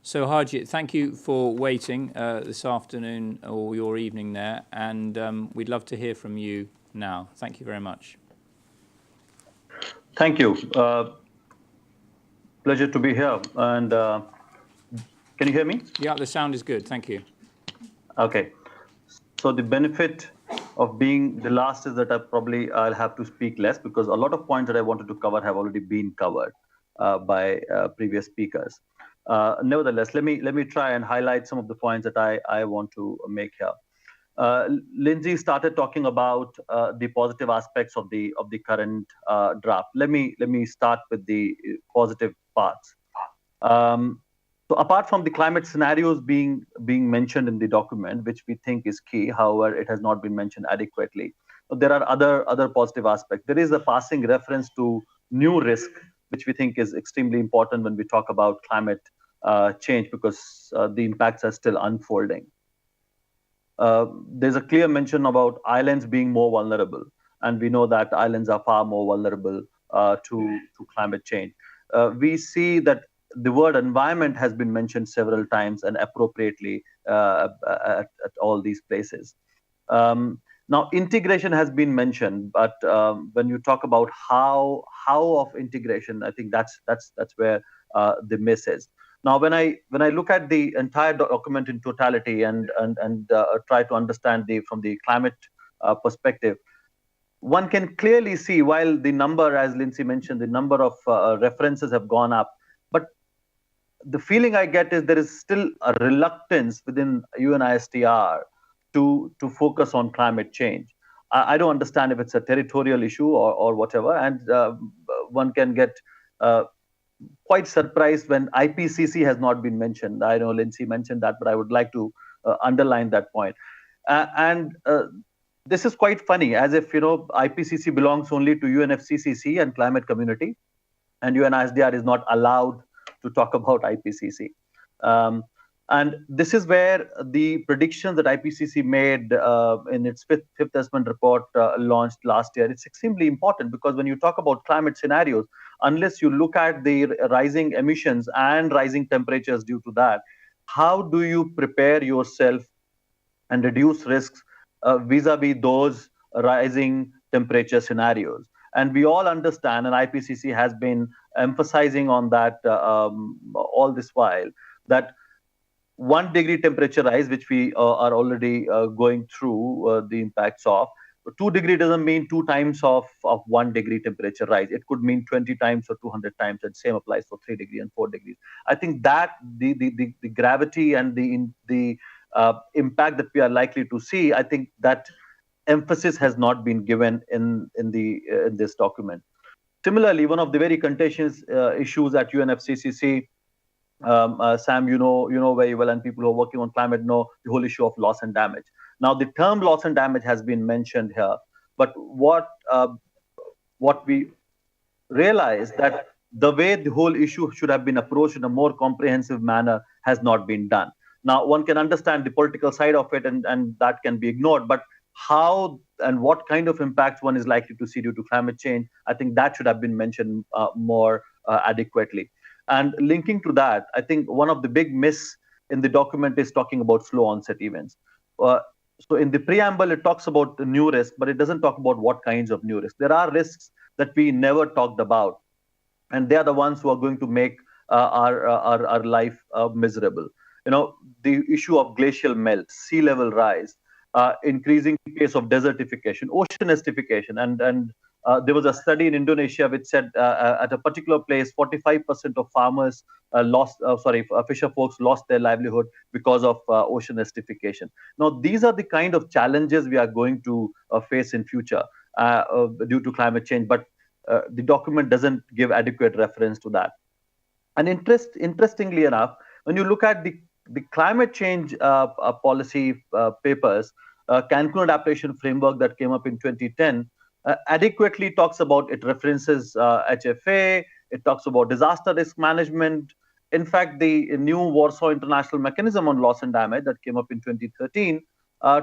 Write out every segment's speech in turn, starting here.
So Harjit, thank you for waiting this afternoon or your evening there, and we'd love to hear from you now. Thank you very much. Thank you. Pleasure to be here. And can you hear me? Yeah, the sound is good. Thank you. Okay. So the benefit of being the last is that I'll have to speak less because a lot of points that I wanted to cover have already been covered by previous speakers. Nevertheless, let me try and highlight some of the points that I want to make here. Lindsay started talking about the positive aspects of the current draft. Let me start with the positive parts. Um, so apart from the climate scenarios being mentioned in the document, which we think is key, however, it has not been mentioned adequately. There are other positive aspects. There is a passing reference to new risk, which we think is extremely important when we talk about climate change because the impacts are still unfolding. There's a clear mention about islands being more vulnerable, and we know that islands are far more vulnerable to climate change. We see that the word environment has been mentioned several times and appropriately at all these places. Now, integration has been mentioned, but when you talk about how of integration, I think that's where the miss is. Now, when I look at the entire document in totality and try to understand the from the climate perspective, one can clearly see while the number, as Lindsay mentioned, the number of references have gone up, but the feeling I get is there is still a reluctance within UNISDR to focus on climate change. I don't understand if it's a territorial issue or whatever, and one can get quite surprised when IPCC has not been mentioned. I know Lindsay mentioned that, but I would like to underline that point. And this is quite funny, as if IPCC belongs only to UNFCCC and climate community, and UNISDR is not allowed to talk about IPCC. Um, and this is where the predictions that IPCC made in its fifth assessment report launched last year, it's extremely important because when you talk about climate scenarios, unless you look at the rising emissions and rising temperatures due to that, how do you prepare yourself and reduce risks vis-a-vis those rising temperature scenarios? And we all understand, and IPCC has been emphasizing on that all this while, that 1 degree temperature rise, which we are already going through the impacts of. 2 degree doesn't mean two times of 1 degree temperature rise. It could mean 20 times or 200 times, and same applies for 3 degree and 4 degrees. I think that the gravity and the impact that we are likely to see, I think that emphasis has not been given in this document. Similarly, one of the very contentious issues at UNFCCC, Sam, you know very well, and people who are working on climate know the whole issue of loss and damage. Now, the term loss and damage has been mentioned here, but what we realize that the way the whole issue should have been approached in a more comprehensive manner has not been done. Now, one can understand the political side of it, and that can be ignored, but how and what kind of impacts one is likely to see due to climate change, I think that should have been mentioned more adequately. And linking to that, I think one of the big myths in the document is talking about slow onset events. Uh, so in the preamble, it talks about the new risk, but it doesn't talk about what kinds of new risks. There are risks that we never talked about, and they are the ones who are going to make our life miserable. The issue of glacial melt, sea level rise, increasing pace of desertification, ocean acidification, and there was a study in Indonesia which said at a particular place, 45% of farmers fisher folks lost their livelihood because of ocean acidification. Now, these are the kind of challenges we are going to face in future due to climate change, but the document doesn't give adequate reference to that. And interestingly enough, when you look at the climate change policy papers, Cancun Adaptation Framework that came up in 2010 adequately talks about, it references HFA, it talks about disaster risk management. In fact, the new Warsaw International Mechanism on Loss and Damage that came up in 2013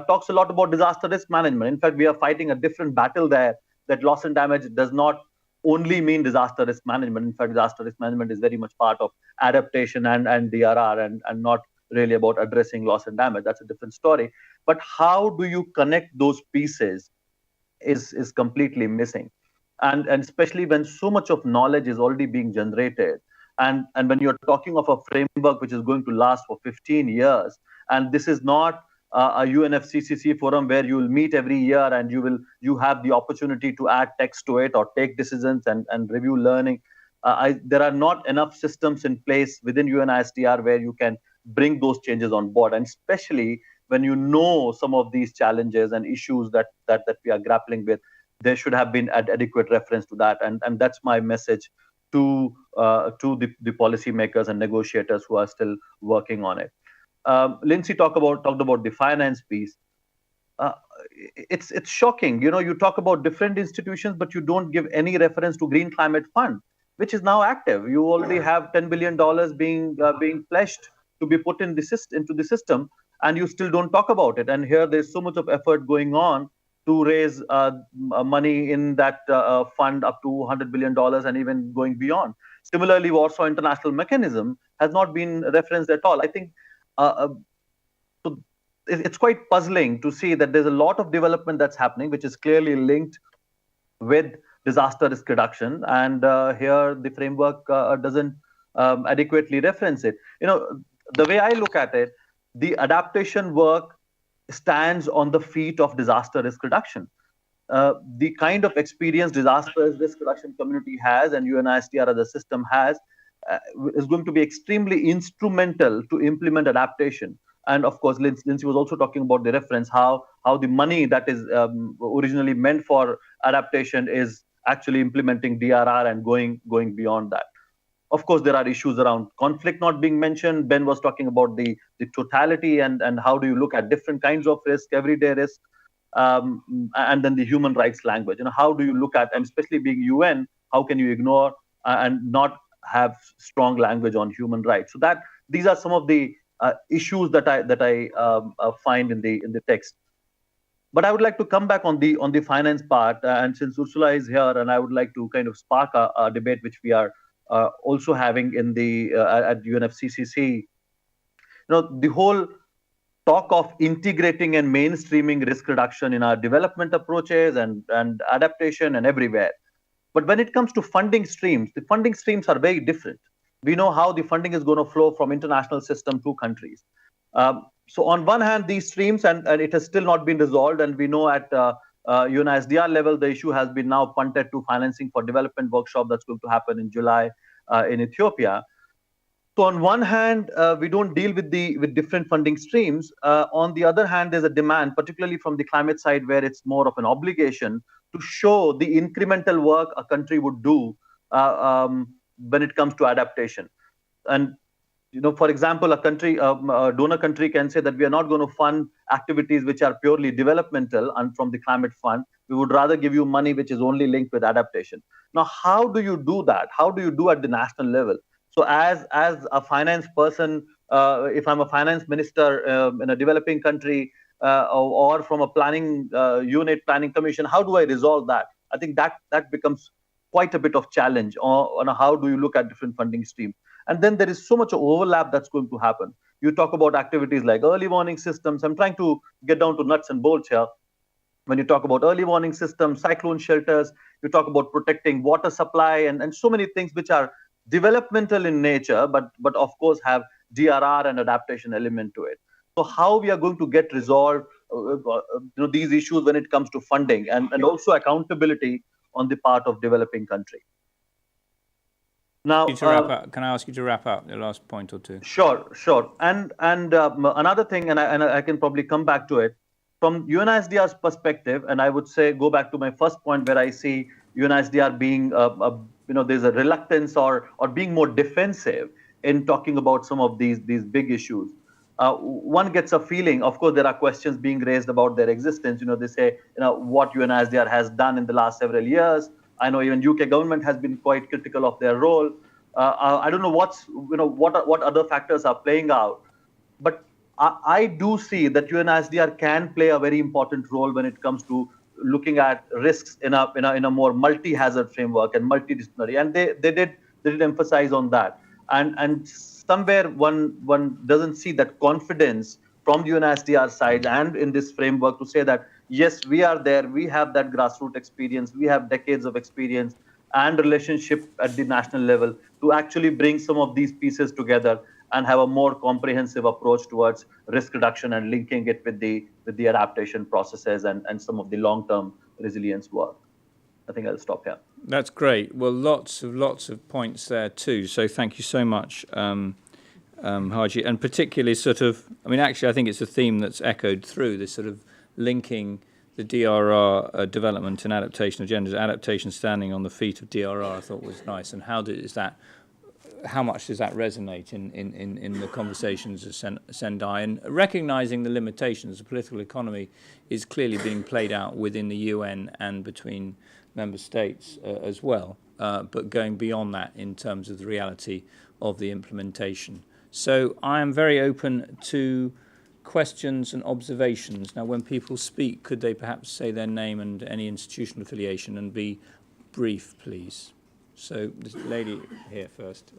talks a lot about disaster risk management. In fact, we are fighting a different battle there, that loss and damage does not only mean disaster risk management. In fact, disaster risk management is very much part of adaptation and DRR, and not really about addressing loss and damage. That's a different story. But how do you connect those pieces is completely missing. And especially when so much of knowledge is already being generated. And when you're talking of a framework which is going to last for 15 years, and this is not a UNFCCC forum where you will meet every year and you have the opportunity to add text to it or take decisions and review learning. There are not enough systems in place within UNISDR where you can bring those changes on board, and especially when you know some of these challenges and issues that we are grappling with, there should have been adequate reference to that, and that's my message to the policymakers and negotiators who are still working on it. Lindsay talked about the finance piece. Uh, it's shocking. You talk about different institutions, but you don't give any reference to Green Climate Fund, which is now active. You already have $10 billion being pledged to be put into the system, and you still don't talk about it. And here, there's so much of effort going on to raise money in that fund up to $100 billion and even going beyond. Similarly, Warsaw International Mechanism has not been referenced at all. I think so it's quite puzzling to see that there's a lot of development that's happening, which is clearly linked with disaster risk reduction, and here the framework doesn't adequately reference it. The way I look at it, the adaptation work stands on the feet of disaster risk reduction. The kind of experience disaster risk reduction community has and UNISDR as a system has is going to be extremely instrumental to implement adaptation. And of course, Lindsay was also talking about the reference, how the money that is originally meant for adaptation is actually implementing DRR and going beyond that. Of course, there are issues around conflict not being mentioned. Ben was talking about the totality and how do you look at different kinds of risk, everyday risk, and then the human rights language. How do you look at, and especially being UN, how can you ignore and not have strong language on human rights? So these are some of the issues that I find in the text. But I would like to come back on the finance part, and since Ursula is here, and I would like to kind of spark a debate which we are also having in the at UNFCCC. The whole talk of integrating and mainstreaming risk reduction in our development approaches and adaptation and everywhere. But when it comes to funding streams, the funding streams are very different. We know how the funding is going to flow from international system to countries. So on one hand, these streams, and it has still not been resolved, and we know at UNISDR level, the issue has been now punted to financing for development workshop that's going to happen in July in Ethiopia. So on one hand, we don't deal with different funding streams. On the other hand, there's a demand, particularly from the climate side, where it's more of an obligation to show the incremental work a country would do when it comes to adaptation. And for example, a donor country can say that we are not going to fund activities which are purely developmental and from the climate fund. We would rather give you money which is only linked with adaptation. Now, how do you do that? How do you do at the national level? So as a finance person, if I'm a finance minister in a developing country or from a planning unit, planning commission, how do I resolve that? I think that becomes quite a bit of challenge on how do you look at different funding streams. And then there is so much overlap that's going to happen. You talk about activities like early warning systems. I'm trying to get down to nuts and bolts here. When you talk about early warning systems, cyclone shelters, you talk about protecting water supply and so many things which are developmental in nature, but of course have DRR and adaptation element to it. So how we are going to get resolved these issues when it comes to funding and also accountability on the part of developing country. Now, can I ask you to wrap up the last point or two? Sure. And another thing, and I can probably come back to it from UNISDR's perspective, and I would say go back to my first point where I see UNISDR being there's a reluctance or being more defensive in talking about some of these big issues. One gets a feeling, of course, there are questions being raised about their existence. They say, what UNISDR has done in the last several years. I know even UK government has been quite critical of their role. I don't know what other factors are playing out, but I do see that UNISDR can play a very important role when it comes to looking at risks in a more multi-hazard framework and multidisciplinary, and they did emphasize on that. And somewhere one doesn't see that confidence from the UNSDR side and in this framework to say that yes, we are there, we have that grassroots experience, we have decades of experience and relationship at the national level to actually bring some of these pieces together and have a more comprehensive approach towards risk reduction and linking it with the adaptation processes and some of the long-term resilience work. I think I'll stop here. That's great. Well, lots of points there too. So thank you so much, Haji, and particularly sort of, I mean, actually, I think it's a theme that's echoed through this sort of linking the DRR development and adaptation agendas, adaptation standing on the feet of DRR. I thought was nice, and how much does that resonate in the conversations of Sendai, and recognising the limitations. The political economy is clearly being played out within the UN and between member states as well, but going beyond that in terms of the reality of the implementation. So I am very open to questions and observations. Now, when people speak, could they perhaps say their name and any institutional affiliation and be brief, please? So this lady here first.